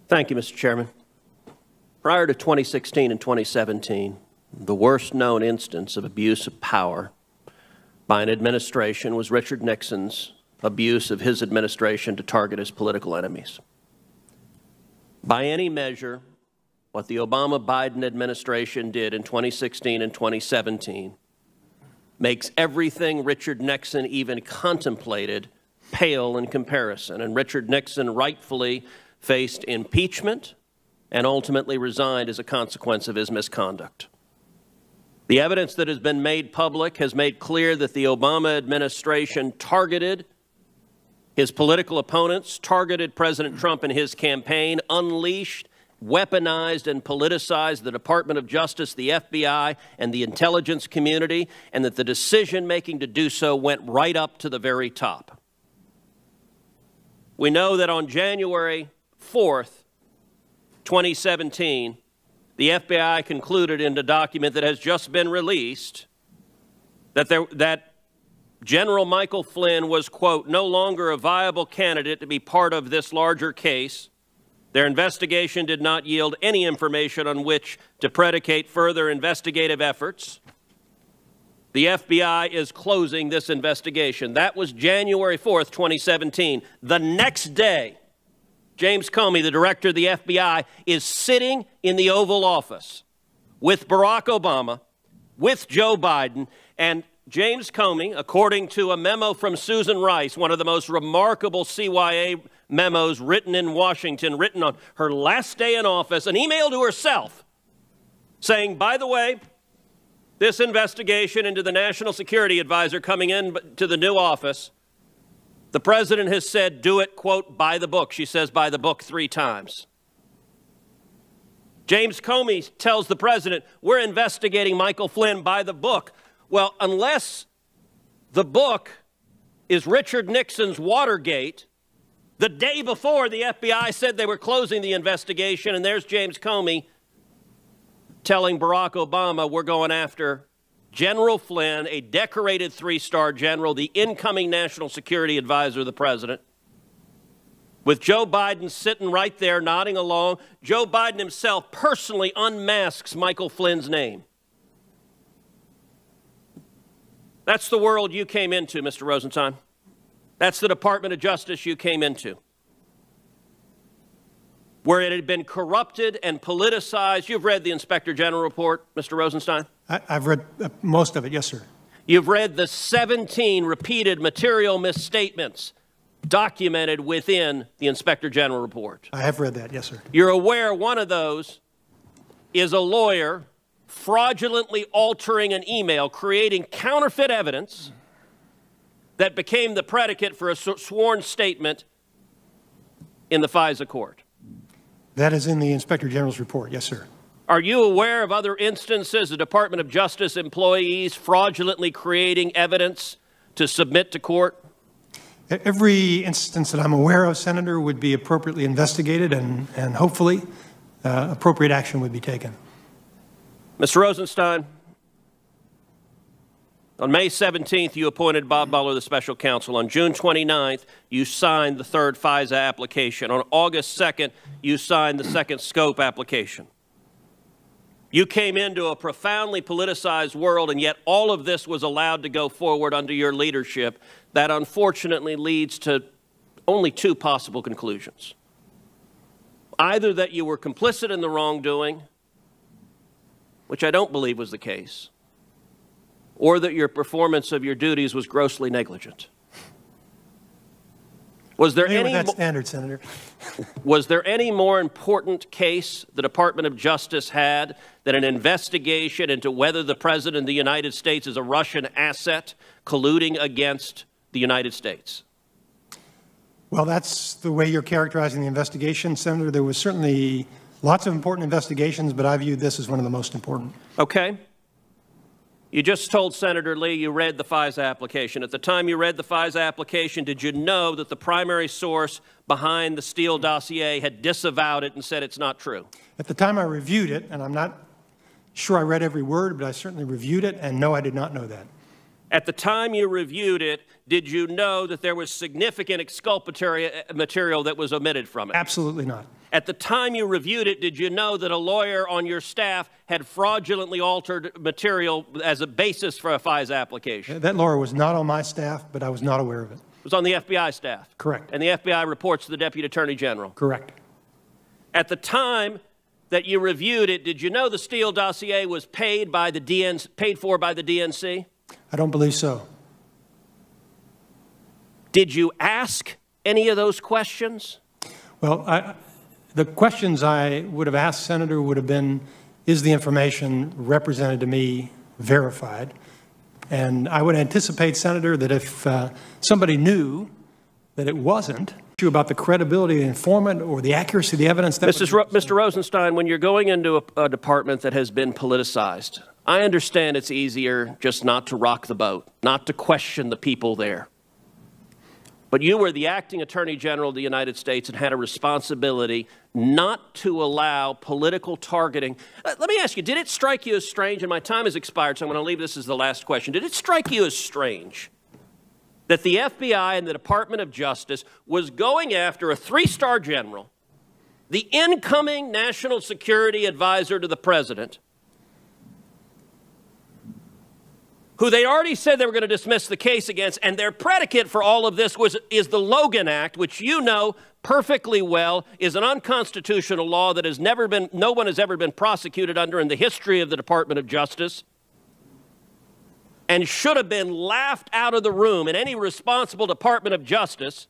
Thank you, Mr. Chairman. Prior to 2016 and 2017, the worst known instance of abuse of power by an administration was Richard Nixon's abuse of his administration to target his political enemies. By any measure, what the Obama-Biden administration did in 2016 and 2017 makes everything Richard Nixon even contemplated pale in comparison. And Richard Nixon rightfully faced impeachment and ultimately resigned as a consequence of his misconduct. The evidence that has been made public has made clear that the Obama administration targeted his political opponents, targeted President Trump and his campaign, unleashed, weaponized, and politicized the Department of Justice, the FBI, and the intelligence community, and that the decision-making to do so went right up to the very top. We know that on January 4th, 2017, the FBI concluded in a document that has just been released that General Michael Flynn was, quote, no longer a viable candidate to be part of this larger case. Their investigation did not yield any information on which to predicate further investigative efforts. The FBI is closing this investigation. That was January 4th, 2017. The next day, James Comey, the director of the FBI, is sitting in the Oval Office with Barack Obama, with Joe Biden, and James Comey, according to a memo from Susan Rice, one of the most remarkable CYA memos written in Washington, written on her last day in office, an email to herself saying, by the way, this investigation into the National Security Advisor coming in to the new office, the president has said, do it, quote, by the book. She says by the book 3 times. James Comey tells the president, we're investigating Michael Flynn by the book. Well, unless the book is Richard Nixon's Watergate, the day before the FBI said they were closing the investigation, and there's James Comey telling Barack Obama we're going after General Flynn, a decorated 3-star general, the incoming National Security Advisor of the president, with Joe Biden sitting right there nodding along. Joe Biden himself personally unmasks Michael Flynn's name. That's the world you came into, Mr. Rosenstein. That's the Department of Justice you came into, where it had been corrupted and politicized. You've read the Inspector General report, Mr. Rosenstein? I've read most of it, yes, sir. You've read the 17 repeated material misstatements documented within the Inspector General report. I have read that, yes, sir. You're aware one of those is a lawyer fraudulently altering an email, creating counterfeit evidence that became the predicate for a sworn statement in the FISA court. That is in the Inspector General's report, yes, sir. Are you aware of other instances of Department of Justice employees fraudulently creating evidence to submit to court? Every instance that I'm aware of, Senator, would be appropriately investigated and hopefully appropriate action would be taken. Mr. Rosenstein, on May 17th, you appointed Bob Mueller the special counsel. On June 29th, you signed the 3rd FISA application. On August 2nd, you signed the 2nd scope application. You came into a profoundly politicized world, and yet all of this was allowed to go forward under your leadership. That unfortunately leads to only 2 possible conclusions. Either that you were complicit in the wrongdoing, which I don't believe was the case, or that your performance of your duties was grossly negligent. Was there any that standard, Senator? Was there any more important case the Department of Justice had than an investigation into whether the President of the United States is a Russian asset colluding against the United States? Well, that's the way you're characterizing the investigation, Senator. There was certainly lots of important investigations, but I viewed this as one of the most important. Okay. You just told Senator Lee you read the FISA application. At the time you read the FISA application, did you know that the primary source behind the Steele dossier had disavowed it and said it's not true? At the time I reviewed it, and I'm not sure I read every word, but I certainly reviewed it, and no, I did not know that. At the time you reviewed it, did you know that there was significant exculpatory material that was omitted from it? Absolutely not. At the time you reviewed it, did you know that a lawyer on your staff had fraudulently altered material as a basis for a FISA application? That lawyer was not on my staff, but I was not aware of it. It was on the FBI staff? Correct. And the FBI reports to the Deputy Attorney General? Correct. At the time that you reviewed it, did you know the Steele dossier was paid for by the DNC? I don't believe so. Did you ask any of those questions? Well, the questions I would have asked, Senator, would have been, is the information represented to me verified? And I would anticipate, Senator, that if somebody knew that it wasn't, about the credibility of the informant or the accuracy of the evidence. Mr. Rosenstein, when you're going into a department that has been politicized, I understand it's easier just not to rock the boat, not to question the people there. But you were the acting Attorney General of the United States and had a responsibility not to allow political targeting. Let me ask you, did it strike you as strange, and my time has expired, so I'm going to leave this as the last question. Did it strike you as strange that the FBI and the Department of Justice was going after a three-star general, the incoming National Security Advisor to the President, who they already said they were going to dismiss the case against, and their predicate for all of this is the Logan Act, which you know perfectly well is an unconstitutional law that no one has ever been prosecuted under in the history of the Department of Justice, and should have been laughed out of the room in any responsible Department of Justice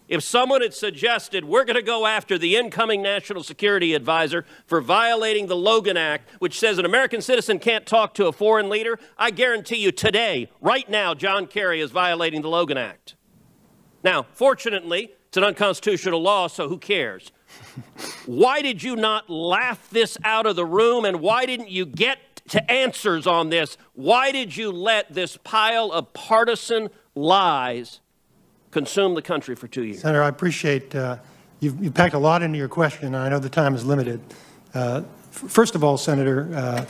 if someone had suggested we're going to go after the incoming National Security Advisor for violating the Logan Act, which says an American citizen can't talk to a foreign leader. I guarantee you today, right now, John Kerry is violating the Logan Act. Now, fortunately, it's an unconstitutional law, so who cares? Why did you not laugh this out of the room, and why didn't you get to answers on this? Why did you let this pile of partisan lies consume the country for 2 years? Senator, I appreciate you've packed a lot into your question, and I know the time is limited. First of all, Senator,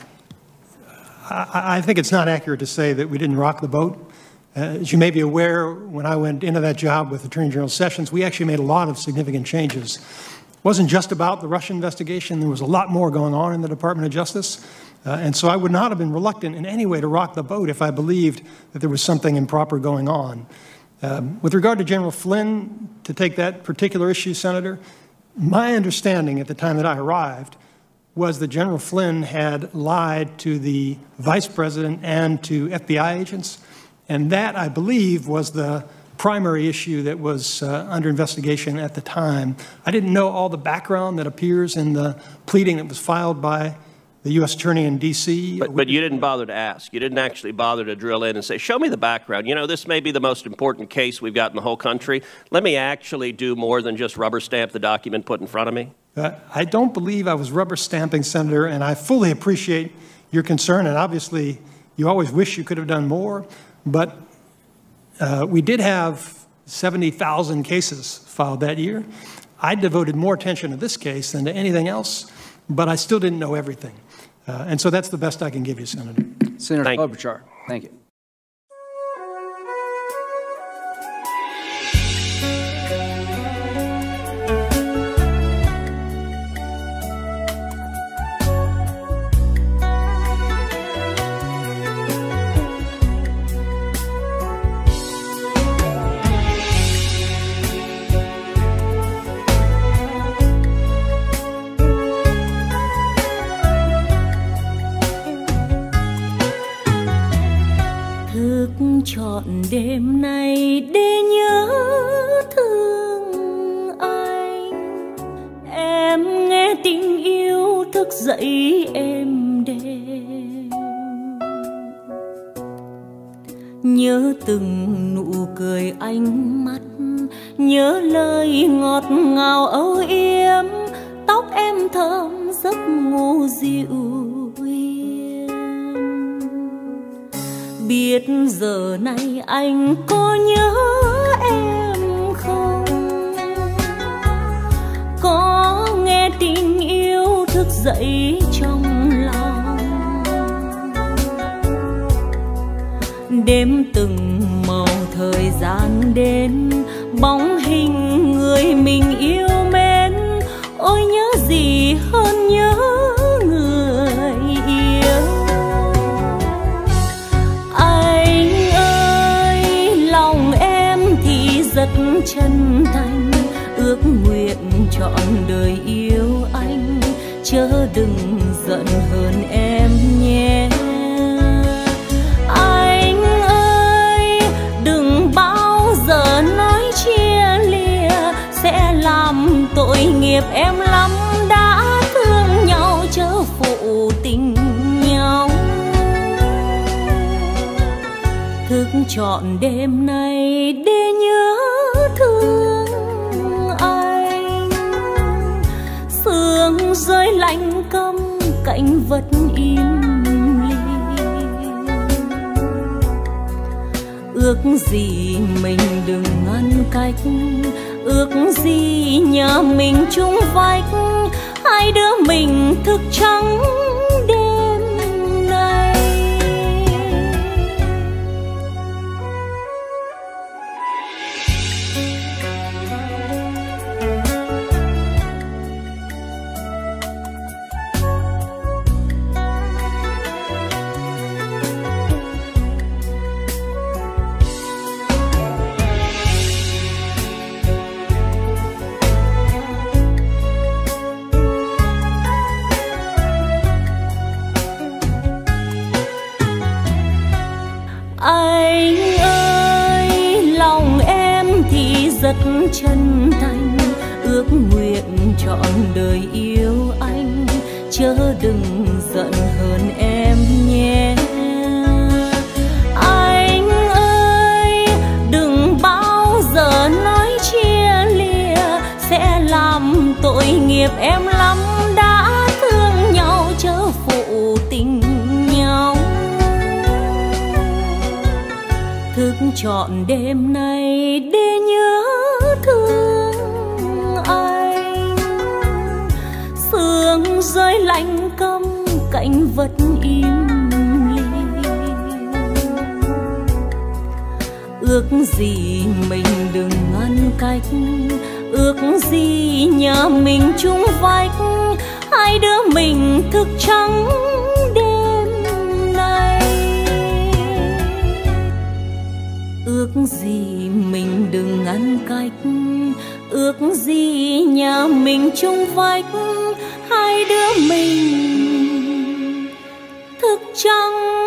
I think it's not accurate to say that we didn't rock the boat. As you may be aware, when I went into that job with Attorney General Sessions, we actually made a lot of significant changes. It wasn't just about the Russia investigation. There was a lot more going on in the Department of Justice. And so I would not have been reluctant in any way to rock the boat if I believed that there was something improper going on. With regard to General Flynn, to take that particular issue, Senator, my understanding at the time that I arrived was that General Flynn had lied to the Vice President and to FBI agents, and that, I believe, was the primary issue that was under investigation at the time. I didn't know all the background that appears in the pleading that was filed by the U.S. Attorney in D.C. But you didn't bother to ask. You didn't actually bother to drill in and say, show me the background. You know, this may be the most important case we've got in the whole country. Let me actually do more than just rubber stamp the document put in front of me. I don't believe I was rubber stamping, Senator, and I fully appreciate your concern, and obviously you always wish you could have done more, but we did have 70,000 cases filed that year. I devoted more attention to this case than to anything else, but I still didn't know everything. And so that's the best I can give you, Senator. Senator Klobuchar, thank you. Chọn đêm nay để nhớ thương anh, em nghe tình yêu thức dậy êm đềm, nhớ từng nụ cười ánh mắt, nhớ lời ngọt ngào âu yếm, tóc em thơm giấc ngủ dịu. Biết giờ này anh có nhớ em không? Có nghe tình yêu thức dậy trong lòng? Đêm từng màu thời gian đến, bóng hình người mình yêu mến. ước nguyện trọn đời yêu anh, chớ đừng giận hờn em nhé. Anh ơi, đừng bao giờ nói chia lìa, sẽ làm tội nghiệp em lắm. Đã thương nhau chớ phụ tình nhau, thức trọn đêm nay để nhớ thương anh. Sương rơi lạnh câm cảnh vật im lìm, ước gì mình đừng ngăn cách, ước gì nhà mình chung vách, hai đứa mình thức trắng đêm nay. Anh ơi, lòng em thì rất chân thành, ước nguyện trọn đời yêu anh, chớ đừng giận hờn em nhé. Anh ơi, đừng bao giờ nói chia lìa, sẽ làm tội nghiệp em lắm. Đã thương nhau chớ phụ tình nhau, thức trọn đêm nay để nhớ thương anh. Sương rơi lạnh câm cảnh vật im lìm, ước gì mình đừng ngăn cách, ước gì nhà mình chung vách, hai đứa mình thức trắng đêm nay. Ước gì mình đừng ngăn cách, ước gì nhà mình chung vách, hai đứa mình thức trắng